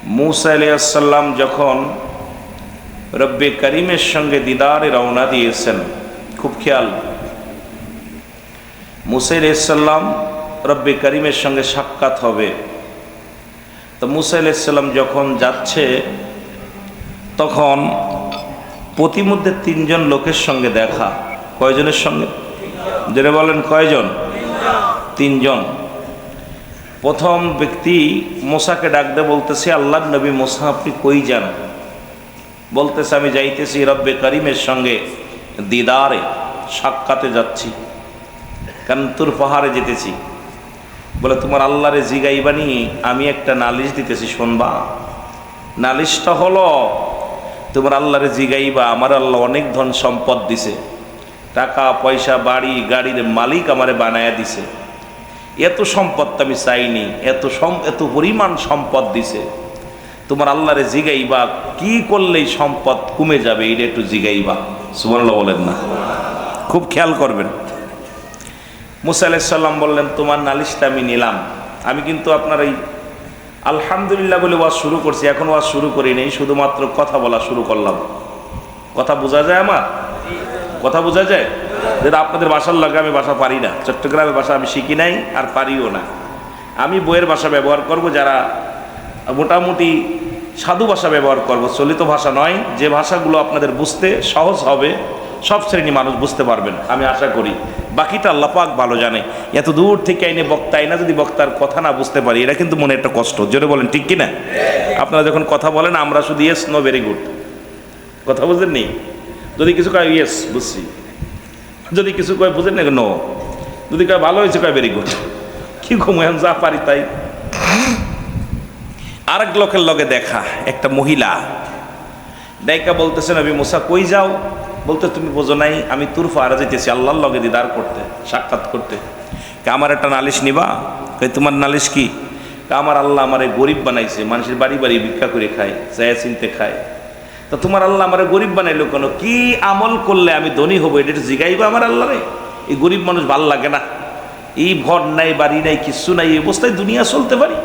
मूसा अलैहिस्सलाम যখন রব্বে করিমের সঙ্গে দিদারে রওনা দিয়েছেন, খুব খেয়াল, मूसा अलैहिस्सलाम রব্বে করিমের সঙ্গে সাক্ষাৎ হবে। তো मूसा अलैहिस्सलाम যখন যাচ্ছে তখন প্রতিমধ্যে তিনজন লোকের সঙ্গে দেখা। কয়জনের সঙ্গে? যারা বলেন কয়জন? তিনজন। প্রথম ব্যক্তি मूसाকে ডাক দিয়ে বলতেছে, আল্লাহর নবী मूसा আপনি কই যান? বলতেছে আমি যাইতেছি রব্বে করিমের সঙ্গে দিদারে সাক্ষাতে যাচ্ছি, কারণ তুর পাহাড়ে যেতেছি। বলে তোমার আল্লাহরে জিগাইবানি, আমি একটা নালিশ দিতেছি শুনবা। নালিশটা হলো তোমার আল্লাহরে জিগাইবা, আমার আল্লাহ অনেক ধন সম্পদ দিছে, টাকা পয়সা বাড়ি গাড়ির মালিক আমারে বানায়া দিছে। এত সম্পদ তো আমি চাইনি, এত পরিমাণ সম্পদ দিছে। তোমার আল্লাহরে জিগাইবা কি করলেই সম্পদ কমে যাবে, এটা একটু জিগাইবা। সুবহানাল্লাহ বলেন না? খুব খেয়াল করবেন। मूसा আলাইহিসসালাম বললেন তোমার নালিশটা আমি নিলাম, আমি কিন্তু আপনার এই আলহামদুলিল্লাহ বলে ওয়াজ শুরু করছি, এখন ওয়াজ শুরু করি নেই, শুধুমাত্র কথা বলা শুরু করলাম। কথা বোঝা যায়? আমার কথা বোঝা যায়? যেটা আপনাদের বাসার লাগে আমি ভাষা পারি না, চট্টগ্রামের ভাষা আমি শিখি নাই আর পারিও না। আমি বইয়ের ভাষা ব্যবহার করব, যারা মোটামুটি সাধু ভাষা ব্যবহার করব, চলিত ভাষা নয়। যে ভাষাগুলো আপনাদের বুঝতে সহজ হবে, সব শ্রেণী মানুষ বুঝতে পারবেন আমি আশা করি। বাকিটা আল্লাহ পাক ভালো জানে। এত দূর থেকে আইনে বক্তা আইনা যদি বক্তার কথা না বুঝতে পারি, এটা কিন্তু মনে একটা কষ্ট। জোরে বলেন ঠিক কিনা? আপনারা যখন কথা বলেন আমরা শুধু ইয়েস নো ভেরি গুড, কথা বুঝেন নি? যদি কিছু কয় ইয়েস বুঝছি, যদি কিছু কয় বুঝেন না নো, যদি কয় ভালো হয়েছে কয় ভেরি গুড। কি ঘুমায় যা পারি তাই। আরেক লোকের লগে দেখা, একটা মহিলা ডাইকা বলতেছে নবী মুসা কই যাও? বলতে তুমি বোঝো নাই, আমি তুর পাহাড়ে যেতেছি আল্লাহর লগে দিদার করতে, সাক্ষাৎ করতে। আমার একটা নালিশ নিবা? কই তোমার নালিশ কি? আমার আল্লাহ আমারে গরিব বানাইছে, মানুষের বাড়ি বাড়ি ভিক্ষা করে খায়, চায়া চিনতে খায়। তো তোমার আল্লাহ আমারে গরিব বানাইলো কেন? কি আমল করলে আমি ধনী হবো, এটা একটু জিগাইবা আমার আল্লাহ রে। এই গরিব মানুষ ভাল লাগে না, এই ঘর নাই বাড়ি নাই কিচ্ছু নাই, এই অবস্থায় দুনিয়া চলতে পারি?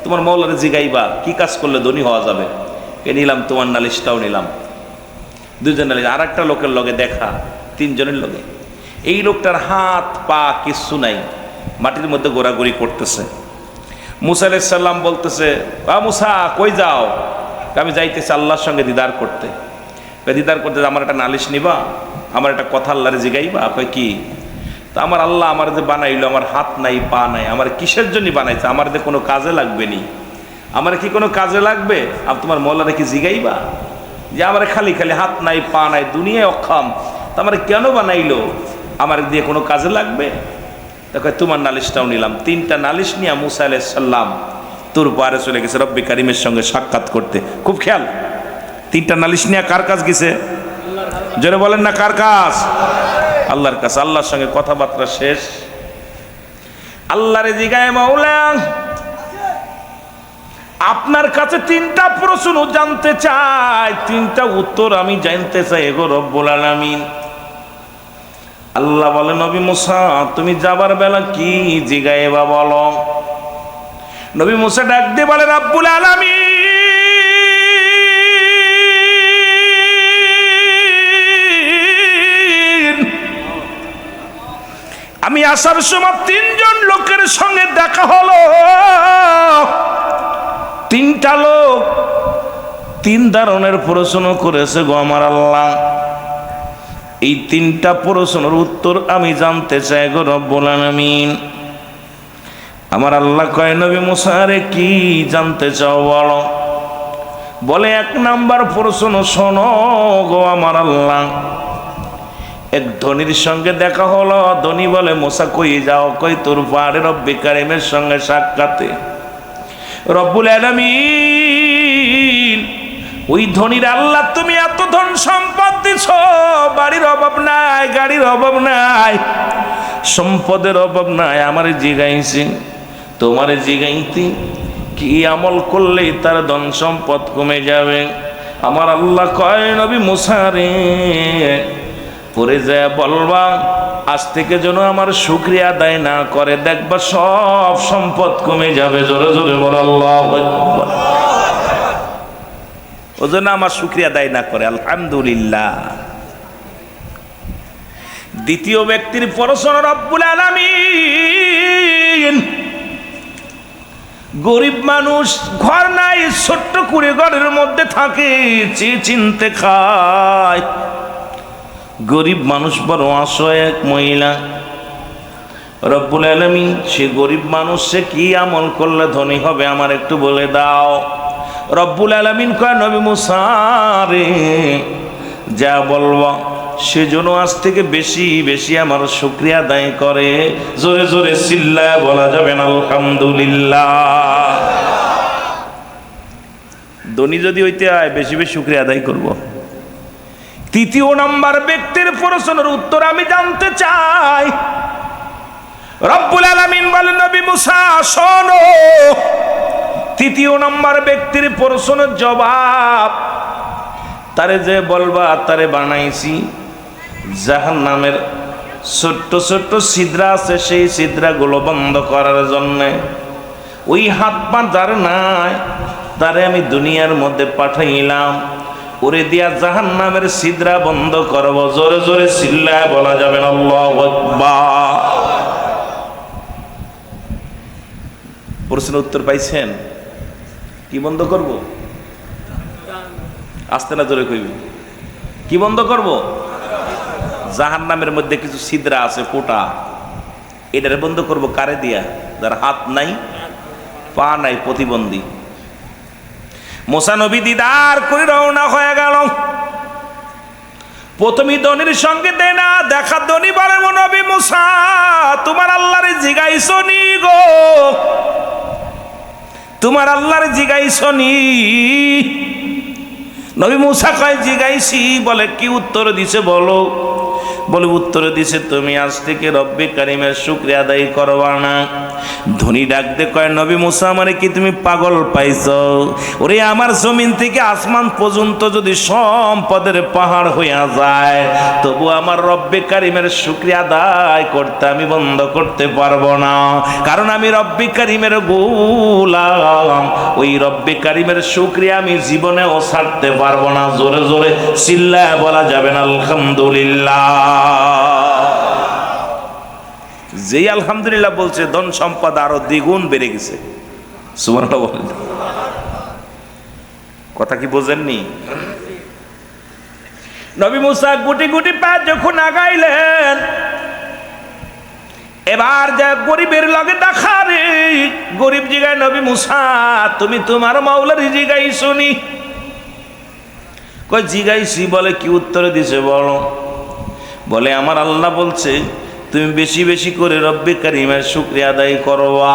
তোমার মৌলারে জিগাইবা কি কাজ করলে ধনী হওয়া যাবে। কে নিলাম তোমার নালিশটাও নিলাম, দুজন নালিশ। আর একটা লোকের লগে দেখা, তিনজনের লগে। এই লোকটার হাত পা কিচ্ছু নাই, মাটির মধ্যে ঘোরাঘুরি করতেছে। मूसा আলাইহিসসালাম বলতেছে মুসা কই যাও? আমি যাইতেছি আল্লাহর সঙ্গে দিদার করতে। দিদার করতে আমার একটা নালিশ নিবা, আমার একটা কথা আল্লাহরে জিগাইবা। কয় কি? তা আমার আল্লাহ আমার যে বানাইলো, আমার হাত নাই পা নাই, আমার কিসের জন্য বানাইছে? আমার যে কোনো কাজে লাগবে নি, আমার কি কোনো কাজে লাগবে? আর তোমার মৌলারে কি জিগাইবা যে আমার খালি খালি হাত নাই পা নাই, দুনিয়ায় অক্ষম, তা আমার কেন বানাইলো? আমার দিয়ে কোনো কাজে লাগবে? দেখো তোমার নালিশটাও নিলাম। তিনটা নালিশ নিয়ে मूसा আলাইহিসসালাম তুর পাহাড়ে চলে গেছে রব্বে করিমের সঙ্গে সাক্ষাৎ করতে। খুব খেয়াল, তিনটা নালিশ নিয়ে কার কাজ গেছে? জোরে বলেন না কার কাজ? আল্লাহর কাছে। আল্লাহর সঙ্গে কথাবার্তা শেষ। আল্লাহরে জিগায় মাওলা আপনার কাছে তিনটা প্রশ্ন জানতে চাই, তিনটা উত্তর আমি জানতে চাই গো রব্বুল আলামিন। আল্লাহ বলে নবী মুসা তুমি যাবার বেলা কি জিগাইবা বলো। নবী মুসা ডাক দিয়ে বলে রব্বুল আলামিন আমি আসার সময় তিনজন লোকের সঙ্গে দেখা হলো। তিনটা লোক তিন ধরনের প্রশ্ন করেছে গো আমার আল্লাহ। এই তিনটা প্রশ্নের উত্তর আমি জানতে চাই গো রব্বুল আলামিন। আমার আল্লাহ কয় নবী মুসা রে কি জানতে চাও বলো। বলে এক নাম্বার প্রশ্ন শোনো গো আমার আল্লাহ। এক ধনীর সঙ্গে দেখা হলো। ধনী বলে মুসা কই যাও? কই তোর পাহাড়ে রব্বে করিমের সঙ্গে সাক্ষাতে। রব্বুল আলামিন ওই ধনীর আল্লাহ তুমি এত ধন সম্পদ দিছ, বাড়ির অভাব নাই, গাড়ির অভাব নাই, সম্পদের অভাব নাই। আমার জিগাইছি তোমার জিগাইতি কি আমল করলে তার ধন সম্পদ কমে যাবে। আমার আল্লাহ কয় নবী মুসা রে পরে যায় বলবা আজ থেকে যেন আমার শুকরিয়া আদায় না করে, দেখবা সব সম্পদ কমে যাবে। জোরে জোরে বল আল্লাহু আকবার। ওজন্য আমার শুকরিয়া আদায় না করে আলহামদুলিল্লাহ। দ্বিতীয় ব্যক্তির পরশন রব্বুল আলামিন। গরিব মানুষ, ঘর নাই, ছোট্ট কুড়ে ঘরের মধ্যে থাকে, চেয়ে চিনতে খায়। গরিব মানুষ বড় অসহায় এক মহিলা। রব্বুল আলামিন সে গরিব মানুষ সে কি আমল করলে ধনী হবে আমার একটু বলে দাও। রব্বুল আলামিন কয় নবী মুসা রে যা বলবা সেজন্য আজ থেকে বেশি বেশি আমার শুকরিয়া আদায় করে। জোরে জোরে চিল্লায় বলা যাবে না আলহামদুলিল্লাহ। ধনী যদি হইতে হয় বেশি বেশি শুকরিয়া আদায় করব। তৃতীয় নাম্বার ব্যক্তির প্রশ্নের উত্তর আমি জানতে চাই। রব্বুল আলামিন বলেন নবী মুসা শোনো, তৃতীয় নাম্বার ব্যক্তির প্রশ্নের জবাব তারে যে বলবা তারে বানাইছি জাহান্নামের ছোট্ট ছোট্ট ছিদ্রা আছে, সেই ছিদ্রাগুলো বন্ধ করার জন্য। ওই হাত পা যার নাই তারে আমি দুনিয়ার মধ্যে পাঠাইলাম, ওরে দিয়া জাহান্নামের ছিদ্রা বন্ধ করব। জোরে জোরে চিল্লায় বলা যাবে না আল্লাহু আকবার। প্রশ্নের উত্তর পাইছেন? কি বন্ধ করব? আস্তে না জোরে কইবি। কি বন্ধ করব? জাহান্নামের মধ্যে কিছু ছিদ্রা আছে, ফোঁটা, এটারে বন্ধ করব কারে দিয়া? যার হাত নাই, পা নাই, প্রতিবন্ধী। মুসা নবী দিদার করে রওনা হয়ে গেল। প্রথমে ধনীর সঙ্গে দেয় না দেখা, ধনী বলে নবী মুসা তোমার আল্লাহরে জিগাইছো নি গো, তোমার আল্লাহরে জিগাইছো নি? নবী মুসা কয় জিগাইছি। বলে কি উত্তর দিছে বলো? বলে উত্তর দিছে তুমি আজ থেকে রব্বে কারিমের শুকরিয়া আদায় করবা না। ধনী ডাকতে কয় নবী মুসা আমারে কি তুমি পাগল পাইছো? ওরে আমার জমিন থেকে আসমান পর্যন্ত যদি সম্পদের পাহাড় হইয়া যায় তবু আমার রব্বে কারিমের শুকরিয়া আদায় করতে আমি বন্ধ করতে পারবো না, কারণ আমি রব্বে কারিমের গোলাম। ওই রব্বে কারিমের শুকরিয়া আমি জীবনেও ছাড়তে পারবো না। জোরে জোরে চিল্লায় বলা যাবে না আলহামদুলিল্লাহ। যেই আলহামদুলিল্লাহ বলছে ধন সম্পদ আরো দ্বিগুণ বেড়ে গেছে। সুবহানাল্লাহ বলেন। কথা কি বোঝেননি? নবী মুসা গুটি গুটি পা যখন আগাইলেন, এবার যে গরিবের লগে দেখা রে, গরিব জিগায় নবী মুসা তুমি তোমার মাওলার জিগাই শুনি? কই জিগাইছি। বলে কি উত্তর দিছে বলো? বলে আমার আল্লাহ বলছে তুমি বেশি বেশি করে রব্বে কারিমের শুকরিয়া আদায় করবা।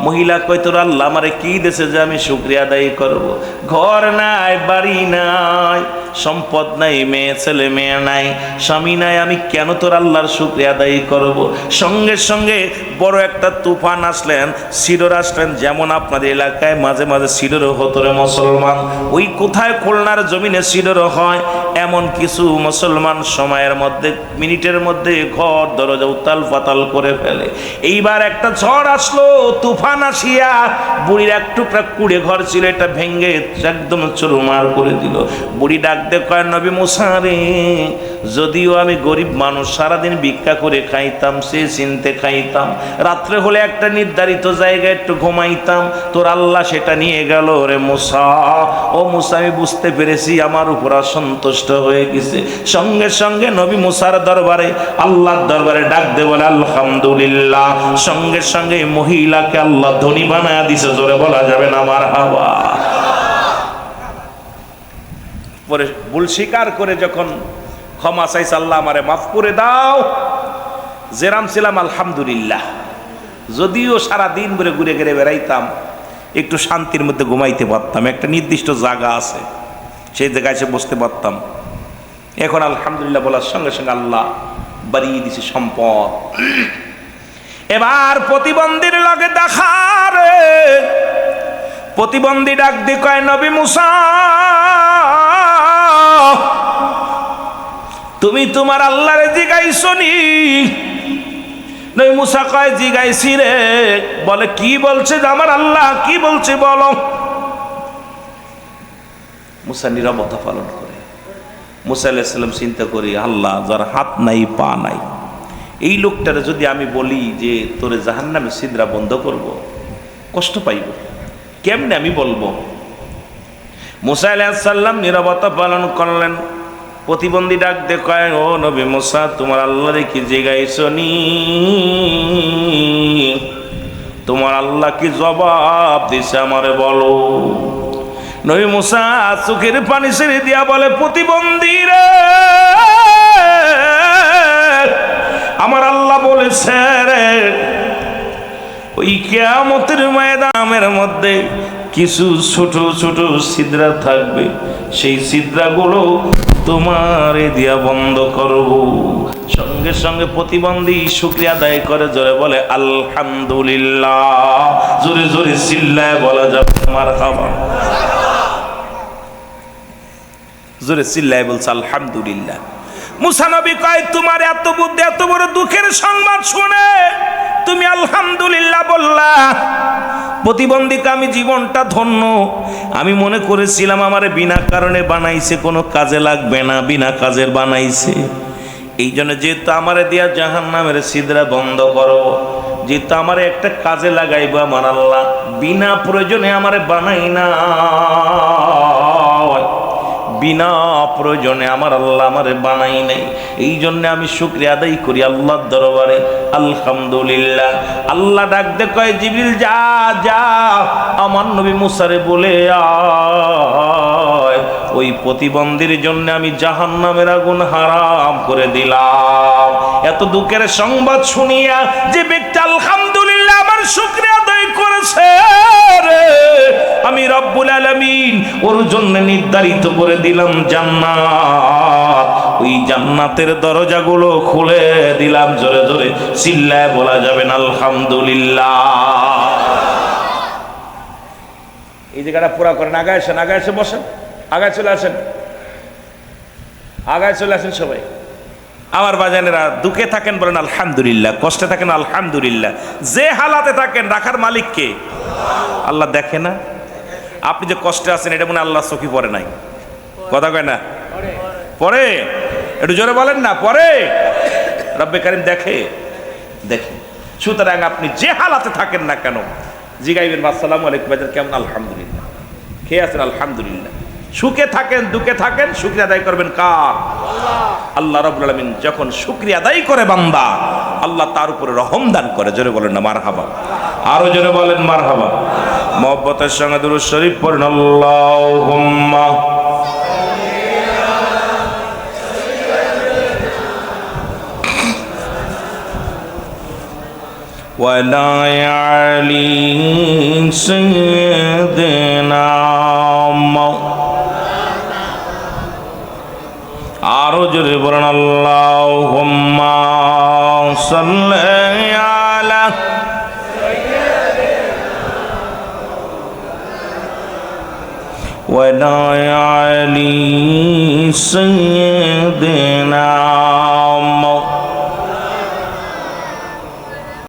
মহিলা কয় তোর আল্লাহ আমারে কি দেশে যে আমি শুকরিয়া আদায় করব? ঘর নাই, বাড়ি নাই, সম্পদ নাই, মেয়ে ছেলে মেয়ে নাই, স্বামী নাই, আমি কেন তোর আল্লাহর শুকরিয়া আদায় করব? সঙ্গে সঙ্গে বড় একটা তুফান আসলেন, সিডর আসলেন। যেমন আপনাদের এলাকায় মাঝে মাঝে সিডরও হতো রে মুসলমান, ওই কোথায় খুলনার জমিনে সিডরও হয়, এমন কিছু মুসলমান সময়ের মধ্যে মিনিটের মধ্যে ঘর দরজা উতাল পাতাল করে ফেলে। এইবার একটা ঝড় আসলো, তুফান আসিয়া বুড়ির এক টুকরা কুড়ে ঘর ছিল, এটা ভেঙ্গে একদম চুরমার করে দিল। বুড়ি ডাক দে কয় নবী মুসা রে, যদিও আমি গরিব মানুষ, সারাদিন ভিক্ষা করে খাইতাম, সে চিনতে খাইতাম, রাত্রে হলে একটা নির্ধারিত জায়গায় একটু ঘুমাইতাম, তোর আল্লাহ সেটা নিয়ে গেল রে মুসা। ও মুসা আমি বুঝতে পেরেছি আমার উপর অসন্তুষ্ট হয়ে গেছে। সঙ্গে সঙ্গে নবী মুসার দরবারে, আল্লাহর দরবারে ডাক দে বলে আলহামদুলিল্লাহ। সঙ্গে সঙ্গে মহিলাকে আল্লাহ ধনী বানায় দিছে। জোরে বলা যাবে না মারহাবা। পরে ভুল স্বীকার করে যখন ক্ষমা চাইছে, আল্লাহ আমারে মাফ করে দাও, জেরাম ছিলাম আলহামদুলিল্লাহ। যদিও সারা দিন ধরে ঘুরে ঘুরে বেড়াইতাম, একটু শান্তির মধ্যে ঘুমাইতে পারতাম, একটা নির্দিষ্ট জায়গা আছে সেই জায়গায় এসে বসতে পারতাম। এখন আলহামদুলিল্লাহ বলার সঙ্গে সঙ্গে আল্লাহ বাড়িয়ে দিছে সম্পদ। এবার প্রতিবন্ধীর লগে দেখার, প্রতিবন্ধী ডাক দি কয় নবী মুসা তুমি তোমার আল্লাহরে জিগাইছো নি? নবী মুসা কয় জিগাইছি রে। বলে কি বলছে? আমার আল্লাহ কি বলছে বলো? মুসা নীরবতা পালন করে। মুসা আলাইহিস সালাম চিন্তা করি, আল্লাহ যার হাত নাই পা নাই, এই লোকটারে যদি আমি বলি যে তোরে জাহান্নামে সিদরা বন্ধ করব, কষ্ট পাইব, কেমনে আমি বলবো? মুসা আলাইহিস সালাম নীরবতা পালন করলেন। প্রতিবন্ধী ডাক দেখায়, ও নবী মুসা, তোমার আল্লাহরে কি জিগাইছনি? তোমার আল্লাহ কি জবাব দিছে আমারে বলো। নবী মুসা চোখের পানি ছেড়ে দিয়া বলে, প্রতিবন্ধী রে, আমার আল্লাহ বলেছে রে, ওই কিয়ামতের ময়দানের মধ্যে কিছু ছোট ছোট ছিদ্রা থাকবে, সেই ছিদ্রাগুলো তোমারে দিয়া বন্ধ করব। সঙ্গে সঙ্গে প্রতিবন্ধী শুকরিয়া আদায় করে, জোরে বলে আলহামদুলিল্লাহ। জোরে জোরে চিল্লায় বলা যাবে মারহাবা। জোরে চিল্লায় বলছে আলহামদুলিল্লাহ। মুসা নবী কয়, তোমার এত বুদ্ধি, এত বড় দুঃখের সংবাদ শুনে তুমি আলহামদুলিল্লাহ বললা। প্রতিবন্ধীকে আমি জীবনটা ধন্য। আমি মনে করেছিলাম আমারে বিনা কারণে বানাইছে, কোনো কাজে লাগবে না, বিনা কাজের বানাইছে। এই জন্য যেহেতু আমারে দিয়া জাহান্নামের ছিদ্রা বন্ধ করো, যেহেতু আমারে একটা কাজে লাগাইবো আমার আল্লাহ, বিনা প্রয়োজনে আমারে বানাই না, বিনা প্রয়োজনে আমার আল্লাহ আমারে বানাই নাই। এই জন্য আমি শুকরিয়া আদায় করি আল্লাহর দরবারে, আলহামদুলিল্লাহ। আল্লাহ ডাক দে কয়, জিবরিল যা যা আমার নবী মুসারে বলে আয়, ওই প্রতিবন্ধীর জন্য আমি জাহান্নামের আগুন হারাম করে দিলাম। এত দুঃখের সংবাদ শুনিয়া যে ব্যক্তি আলহামদুলিল্লাহ আমার শুকরিয়া আদায় করেছে রে, আমি রব্বুল আলামিন ওর জন্য নির্ধারিত করে দিলাম জান্নাত। ওই জান্নাতের দরজাগুলো খুলে দিলাম। জোরে জোরে চিল্লায় বলা যাবেন আলহামদুলিল্লাহ। এই জায়গাটা পুরা করেন। আগায় আসেন, আগায় এসে বসেন, আগায় চলে আসেন, আগায় চলে আসেন সবাই। আমার বাজানেরা, দুঃখে থাকেন বলেন আলহামদুলিল্লাহ, কষ্টে থাকেন আলহামদুলিল্লাহ। যে হালাতে থাকেন রাখার মালিক কে? আল্লাহ দেখে না? আপনি যে কষ্টে আছেন এটা মনে আল্লাহ চোখে পড়ে নাই? কথা কয় না? পরে একটু জোরে বলেন না, পরে রব্বে কারিম দেখে, দেখে। সুতরাং আপনি যে হালাতে থাকেন না কেন জিগাইবেন, আসসালামু আলাইকুম ভাইজান, কেমন? আলহামদুলিল্লাহ। খেয়ে আছেন? আলহামদুলিল্লাহ। সুখে থাকেন, দুঃখে থাকেন, শুকরিয়া আদায় করবেন কার? আল্লাহ রাব্বুল আলামিন। যখন শুকরিয়া আদায় করে বান্দা, আল্লাহ তার উপরে রহম দান করে। জোরে বলেন না মারহাবা, আরো জোরে বলেন মারহাবা। মহব্বতের সঙ্গে দুরূদ শরীফ পড়েন, আল্লাহুম্মা ওয়ালা আলি সাইয়্যিদিনা। আরো জোরে বলেন আল্লাহুম্মা সাল্লি আলা ওয়ালা আলি সাইয়্যিদিনা